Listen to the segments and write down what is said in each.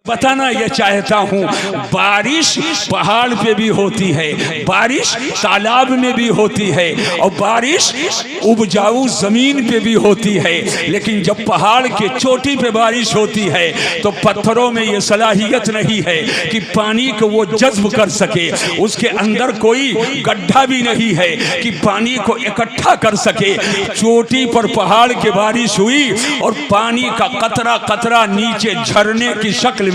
बताना यह चाहता हूँ, बारिश पहाड़ पे भी होती है, बारिश तालाब में भी होती है और बारिश उपजाऊ जमीन पे भी होती है। लेकिन जब पहाड़ के चोटी पे बारिश होती है तो पत्थरों में ये सलाहियत नहीं है कि पानी को वो जज्ब कर सके, उसके अंदर कोई गड्ढा भी नहीं है कि पानी को इकट्ठा कर सके। चोटी पर पहाड़ के बारिश हुई और पानी का कतरा कतरा नीचे झरने की शक्ल में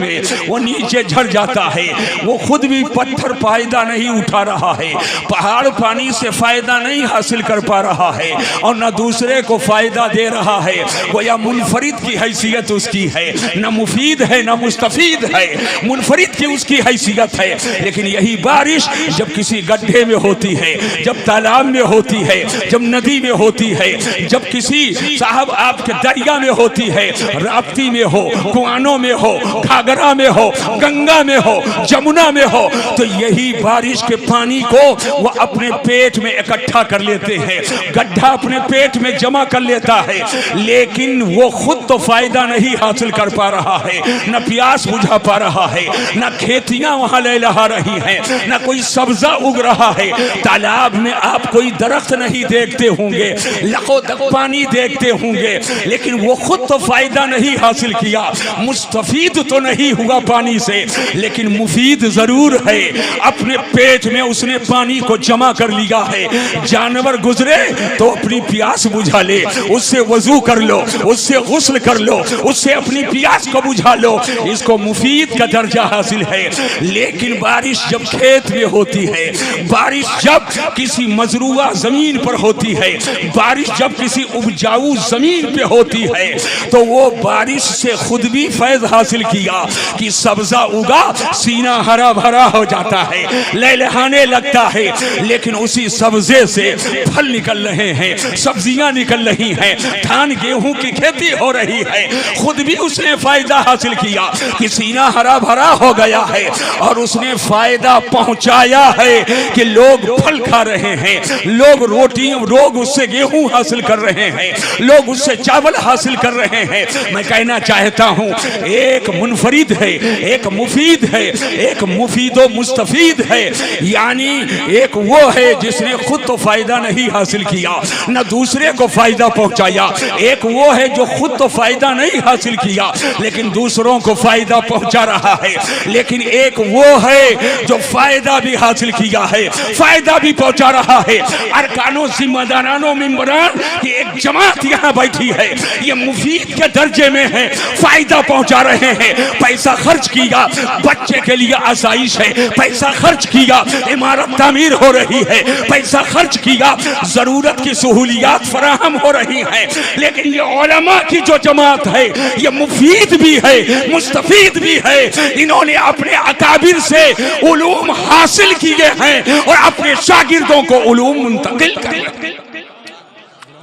वो नीचे झड़ जाता है। वो खुद भी पत्थर फायदा नहीं उठा रहा है, पहाड़ पानी से फायदा नहीं हासिल कर पा रहा है और न दूसरे को फायदा दे रहा है। गोया मुनफरिद की हैसियत उसकी है, न मुफीद है न मुस्तफीद है, मुनफरिद की उसकी हैसियत है। लेकिन यही बारिश जब किसी गड्ढे में होती है, जब तालाब में होती है, जब नदी में होती है, जब किसी साहब आपके दरिया में होती है, राप्ती में हो, कुआनों में हो, घाघरा में हो, गंगा में हो, जमुना में हो, तो यही बारिश के पानी को वो अपने पेट में इकट्ठा कर लेते हैं, गड्ढा अपने पेट में जमा कर लेता है। लेकिन वो खुद तो फायदा नहीं हासिल कर पा रहा है, न प्यास बुझा पा रहा है, न खेतियां वहां लहलहा रही हैं, न कोई सब्जा उग रहा है। तालाब में आप कोई दरख्त नहीं देखते होंगे, लखो तक पानी देखते होंगे, लेकिन वो खुद तो फायदा नहीं हासिल किया, मुस्तफीद तो नहीं हुआ पानी से, लेकिन मुफीद जरूर है। अपने पेट में उसने पानी को जमा कर लिया है। जानवर गुजरे तो अपनी प्यास बुझा ले, उससे वजू कर लो, उससे गुस्ल कर लो, उससे अपनी प्यास को बुझा लो, इसको मुफीद का दर्जा हासिल है। लेकिन बारिश जब खेत में होती है, बारिश जब किसी मजरूआ जमीन पर होती है, बारिश जब किसी उपजाऊ जमीन पे होती है, तो वो बारिश से खुद भी फैज हासिल किया कि सब्जा उगा, सीना हरा भरा हो जाता है, लहलहाने लगता है। लेकिन उसी सब्जे से फल निकल रहे हैं, सब्जियां निकल रही हैं, धान गेहूं की खेती हो रही है, खुद भी उसने फायदा हासिल किया कि सीना हरा भरा हो गया है और उसने फायदा पहुंचाया है कि लोग फल खा रहे हैं, लोग रोटियां, लोग उससे गेहूं हासिल कर रहे हैं, लोग उससे चावल हासिल कर रहे हैं। मैं कहना चाहता हूं, एक मुनफरिद है, एक मुफीद है, एक मुफीदो मुस्तफीद है। यानी एक वो है जिसने खुद तो फायदा नहीं हासिल किया, न दूसरे को फायदा पहुंचाया। एक वो है जो खुद तो फायदा नहीं हासिल किया लेकिन दूसरों को फायदा पहुंचा रहा है। लेकिन एक वो है जो फायदा भी हासिल किया है, फायदा भी पहुंचा रहा है। अरकानो जिम्मेदारानो मिंबरान की एक जमात यहाँ बैठी है, ये मुफीद के दर्जे में है, फायदा पहुंचा रहे हैं। पैसा खर्च किया, बच्चे के लिए आसाइश है, पैसा खर्च किया, इमारत तामीर हो रही है, पैसा खर्च किया, जरूरत की सहूलियात फराहम हो रही हैं। लेकिन ये उलमा की जो जमात है, ये मुफीद भी है, मुस्तफीद भी है। इन्होंने अपने अकाबिर से उलूम हासिल किए हैं और अपने शागिर्दों को उलूम मुंतकिल किए।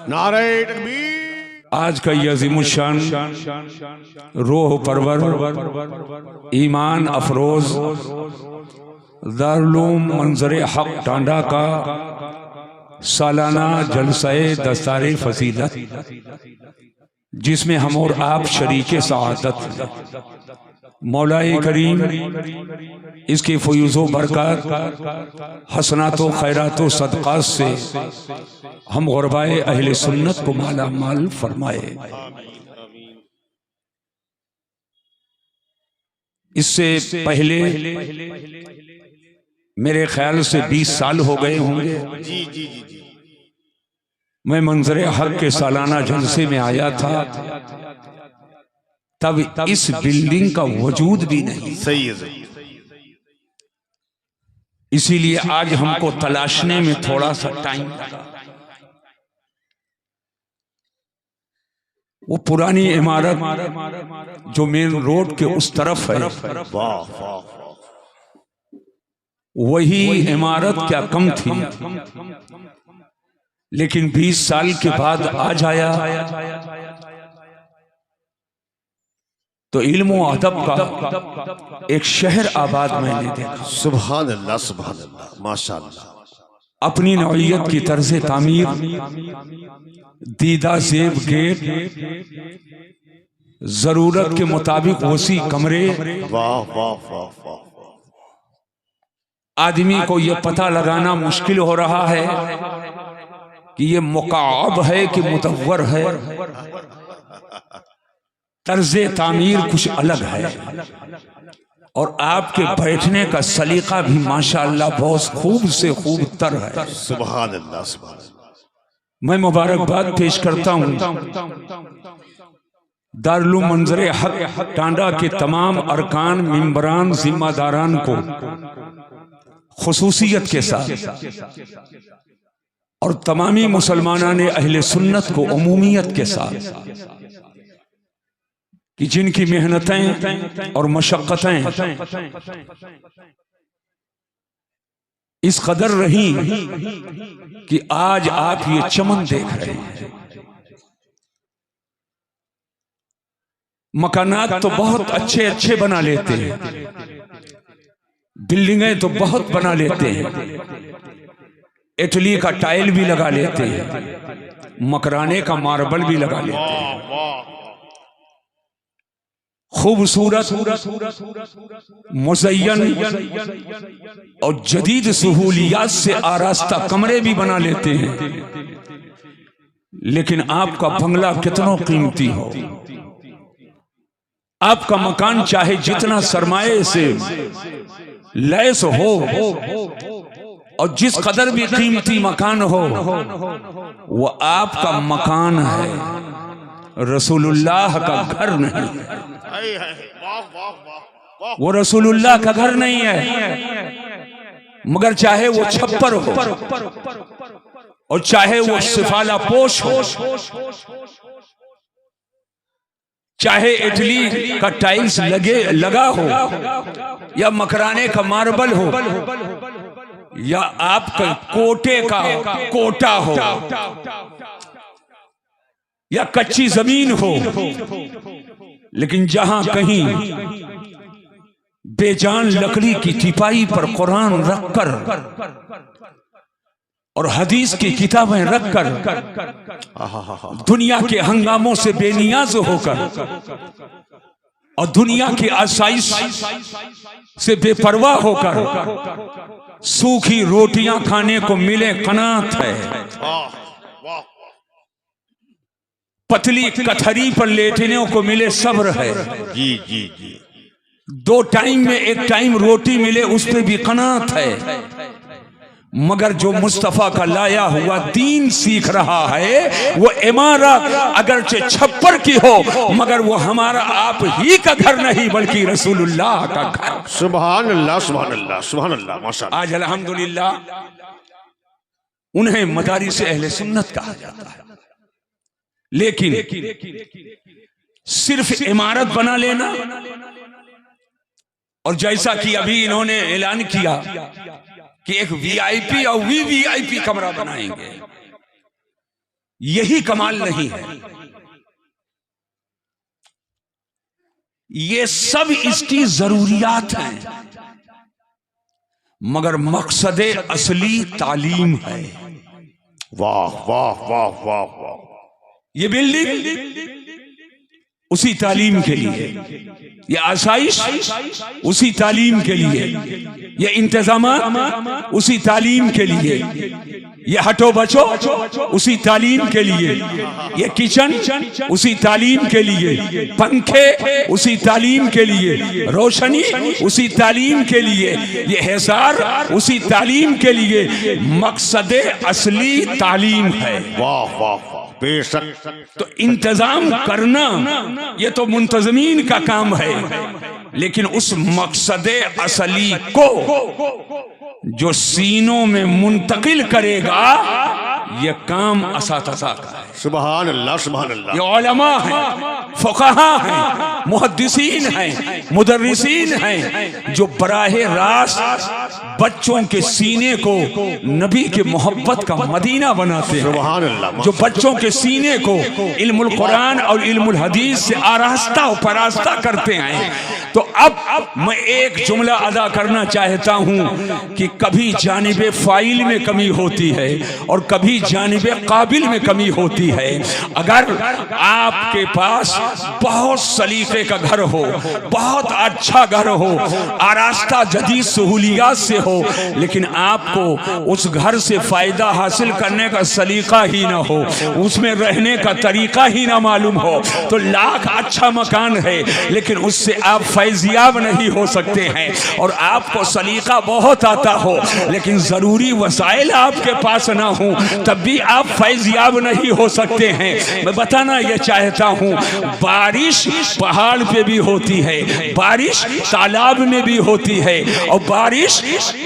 नारे तकबीर। आज का ये अज़ीमुश्शान रूह परवर, ईमान अफरोज दारुल मंजर हक टांडा का सालाना जलसाए दस्तारे फजीलत, जिसमें हम और आप शरीके सआदत, मौलाए करीम इसके फयूज़ो बरकत, हसनातो खैरातो सदक़ात से हम गुरबाए अहले सुन्नत को माला माल फरमाए। इससे पहले मेरे ख्याल से 20 साल हो गए होंगे, जी जी जी जी, मैं मंजर हक के सालाना जलसे में आया था। तब इस बिल्डिंग का वजूद भी नहीं, सही है, सही है। इसीलिए आज हमको तलाशने में थोड़ा सा टाइम लगा। वो पुरानी इमारत जो मेन रोड के उस तरफ है, वाह वाह, वही इमारत क्या कम थी। लेकिन 20 साल के बाद आज आया तो इल्म और अदब का एक शहर आबाद मैंने देखा। सुभान अल्लाह, सुभान अल्लाह, माशाअल्लाह। अपनी नौइयत की तर्ज तामीर, दीदा जेब गेट, जरूरत के मुताबिक वसी कमरे। वाह वाह वाह वाह। आदमी को यह पता लगाना मुश्किल हो रहा है कि ये मुकाब है कि मुदव्वर है। तर्ज़े तामीर कुछ अलग है और आपके बैठने का सलीका भी माशाअल्लाह बहुत खूब से खूब तर है। सुभान अल्लाह सुभान अल्लाह। मैं मुबारकबाद पेश करता हूँ दारुल मंजरे हक टांडा के तमाम अरकान, मिंबरान, जिम्मेदारान को खुसूसियत के साथ और तमामी मुसलमानान अहले सुन्नत को उमूमियत के साथ कि जिनकी मेहनतें और मशक्क़तें इस कदर रही कि आज आप ये चमन देख रहे हैं। मकानात तो बहुत अच्छे अच्छे बना लेते हैं, बिल्डिंगें तो बहुत बना लेते हैं, इटली का टाइल भी लगा लेते हैं, मकराने का मार्बल भी लगा लेते हैं, खूबसूरत मुज़य्यन और जदीद सहूलियात से आरास्ता कमरे भी बना लेते हैं। लेकिन आपका बंगला कितना कीमती हो, आपका मकान चाहे जितना सरमाए से लैस हो और जिस कदर भी कीमती मकान हो, वो आपका मकान है, रसूलुल्लाह का घर नहीं है। वो रसूलुल्लाह का घर नहीं है, मगर चाहे वो छप्पर हो और चाहे वो सिफाला पोश हो, चाहे इटली का टाइल्स लगा हो या मकराने का मार्बल हो या आपका कोटे का कोटा हो या कच्ची जमीन हो, लेकिन जहां कहीं बेजान लकड़ी की टिपाई पर कुरान रखकर और हदीस की किताबें रखकर दुनिया के हंगामों से बेनियाज होकर और दुनिया की आसाइश से बेपरवाह होकर सूखी रोटियां खाने को मिले कनात है, पतली कथरी पर लेटने को मिले सब्र है। जी जी जी। 2 टाइम में 1 टाइम रोटी मिले उस पे भी कनात है। मगर जो मुस्तफा का लाया हुआ दीन सीख रहा है, वो इमारत अगरचे छप्पर की हो मगर वो हमारा आप ही का घर नहीं बल्कि रसूलुल्लाह का घर। सुभान अल्लाह सुभान अल्लाह सुभान अल्लाह माशाअल्लाह। आज अल्हम्दुलिल्लाह उन्हें मदारिस अहले सुन्नत कहा जाता है, लेकिन सिर्फ इमारत बना लेना और जैसा कि अभी इन्होंने ऐलान किया कि एक वीआईपी और वीवीआईपी कमरा बनाएंगे, यही कमाल नहीं है। ये सब इसकी जरूरियात हैं, मगर मकसद असली तालीम है। वाह वाह वाह वाह वाह। ये बिल्डिंग उसी तालीम के लिए, ये आसाइश उसी तालीम के लिए, ये इंतजामात उसी तालीम के लिए, ये हटो बचो उसी तालीम के लिए, ये किचन उसी तालीम के लिए, पंखे उसी तालीम के लिए, रोशनी उसी तालीम के लिए, ये हिसार उसी तालीम के लिए। मकसद असली तालीम है। वाह वाह बेशक। तो इंतजाम करना ये तो मुंतजमीन का काम है, लेकिन उस मकसद असली को जो सीनों में मुंतकिल करेगा, ये काम असातिज़ा का है। सुभान अल्लाह सुभान अल्लाह। ये उलमा हैं, फुक़हा हैं, मुहद्दिसीन हैं, मुदर्रिसीन हैं, जो बराहे रास्त बच्चों के सीने को नबी के मोहब्बत का मदीना बनाते हैं। सुभान अल्लाह। जो बच्चों के सीने को इल्मुल कुरान और इल्मुल हदीस से आरास्ता और परास्ता करते हैं। तो अब मैं एक जुमला अदा करना चाहता हूं कि कभी जानिबे फाइल में कमी होती है और कभी जानिबे काबिल में कमी होती है। अगर आपके पास बहुत सलीके का घर हो, बहुत अच्छा घर हो, आरास्ता जदीद सहूलियात से हो, लेकिन आपको उस घर से फायदा हासिल करने का सलीका ही ना हो, उसमें रहने का तरीका ही ना मालूम हो, तो लाख अच्छा मकान है लेकिन उससे आप फैजियाब नहीं हो सकते हैं। और आपको सलीका बहुत आता हो लेकिन जरूरी वसाइल आपके पास ना हो, तब भी आप फैजियाब नहीं हो सकते हैं। मैं बताना यह चाहता हूं, बारिश पहाड़ पे भी होती है, बारिश तालाब में भी होती है और बारिश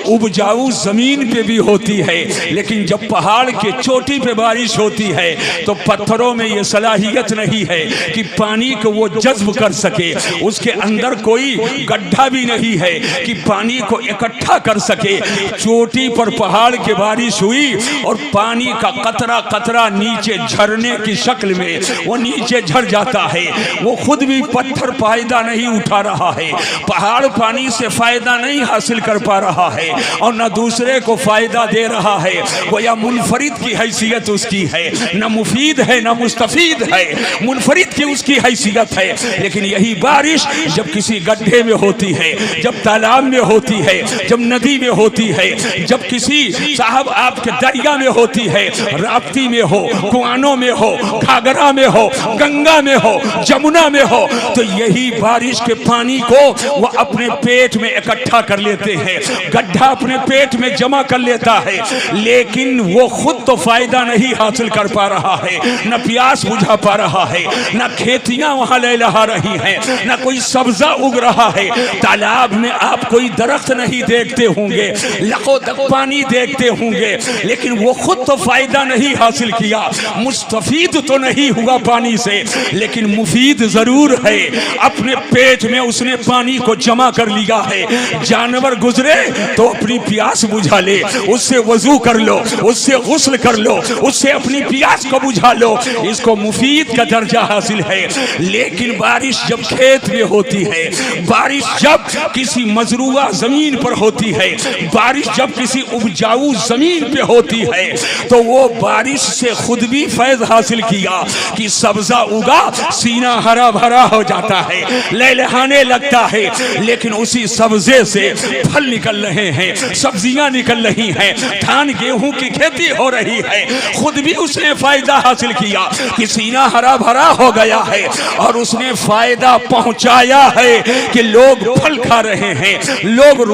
उपजाऊ जमीन पे भी होती है। लेकिन जब पहाड़ के चोटी पे बारिश होती है तो पत्थरों में यह सलाहियत नहीं है कि पानी को वो जज्ब कर सके, उसके अंदर कोई गड्ढा भी नहीं है कि पानी को इकट्ठा कर सके। चोटी पर पहाड़ के बारिश हुई और पानी का कतरा कतरा नीचे झरने की शक्ल में वो नीचे झर जाता है। वो खुद भी पत्थर फायदा नहीं उठा रहा है, पहाड़ पानी से फायदा नहीं हासिल कर पा रहा है और न दूसरे को फायदा दे रहा है। वो या मुनफरिद की हैसियत उसकी है, न मुफीद है न मुस्तफीद है, मुनफरिद की उसकी हैसियत है। लेकिन यही बारिश जब किसी गड्ढे में होती है, जब तालाब में होती है, जब नदी में होती है, जब किसी साहब आपके दरिया में होती है, राप्ती में हो, कुआनों में हो, घाघरा में हो, गंगा में हो, जमुना में हो, तो यही बारिश के पानी को वो अपने पेट में इकट्ठा कर लेते हैं, गड्ढा अपने पेट में जमा कर लेता है। लेकिन वो खुद तो फायदा नहीं हासिल कर पा रहा है, न प्यास बुझा पा रहा है, न खेतियां वहां लहलहा रही हैं, न कोई सब्जा उग रहा है। तालाब में आप कोई दरख्त नहीं देखते होंगे, लखो तक पानी देखते होंगे, लेकिन वो खुद तो फायदा नहीं हासिल किया, मुस्तफीद तो नहीं हुआ पानी से, लेकिन मुफीद जरूर है। अपने पेट में उसने पानी को जमा कर लिया है। जानवर गुजरे तो अपनी प्यास बुझा ले, उससे वजू कर लो, उससे गुस्ल कर लो, उससे अपनी प्यास को बुझा लो, इसको मुफीद का दर्जा हासिल है। लेकिन बारिश जब खेत में होती है, बारिश जब किसी मजरूआ जमीन पर होती है, बारिश जब किसी उपजाऊ जमीन पे होती है, तो वो बारिश से खुद भी फैज हासिल किया कि सब्जा उगा, सीना हरा भरा हो जाता है, लहलहाने लगता है। लेकिन उसी सब्जे से फल निकल रहे हैं, सब्जियां निकल रही हैं, धान गेहूं की खेती हो रही है, खुद भी उसने फायदा हासिल किया कि सीना हरा भरा हो गया है और उसने फायदा पहुंचाया है कि लोग फल खा रहे हैं, लोग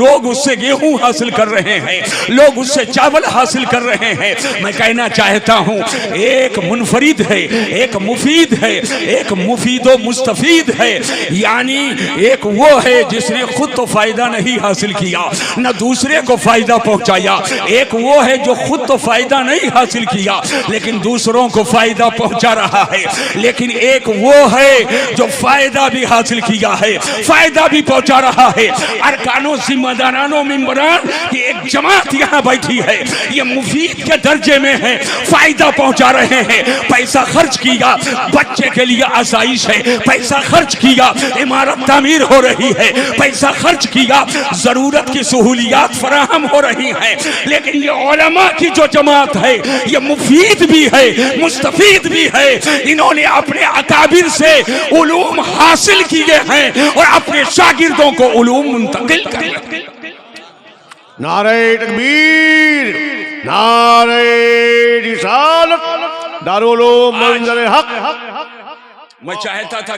लोग उससे गेहूं हासिल कर रहे हैं, लोग उससे चावल हासिल कर रहे हैं। मैं कहना चाहता हूं, एक मुनफरिद है, एक मुफीद है, एक मुफीदो मुस्तफीद है। यानी एक वो है जिसने खुद तो फायदा नहीं हासिल किया, न दूसरे को फायदा पहुंचाया। एक वो है जो खुद तो फायदा नहीं हासिल किया लेकिन दूसरों को फायदा पहुंचा रहा है। लेकिन एक वो है जो फायदा भी हासिल किया है, फायदा भी पहुंचा रहा है। अरकानो जिम्मेदारानो मिंबरान की एक जमात यहाँ बैठी है, ये मुफीद के दर्जे में है, फायदा पहुंचा रहे हैं। पैसा खर्च किया, बच्चे के लिए आसाइश है, पैसा खर्च किया, इमारत तामीर हो रही है, पैसा खर्च किया, जरूरत की सहूलियात फराहम हो रही हैं। लेकिन ये उलमा की जो जमात है, ये मुफीद भी है, मुस्तफीद भी है। इन्होंने अपने अकाबिर से उलूम हासिल किए हैं और अपने शागिर्दों को उलूम मुंतकिल कर रहे हैं। नारे तकबीर, नारे रिसालत, दारुल उलूम मंज़िल हक। मैं चाहता था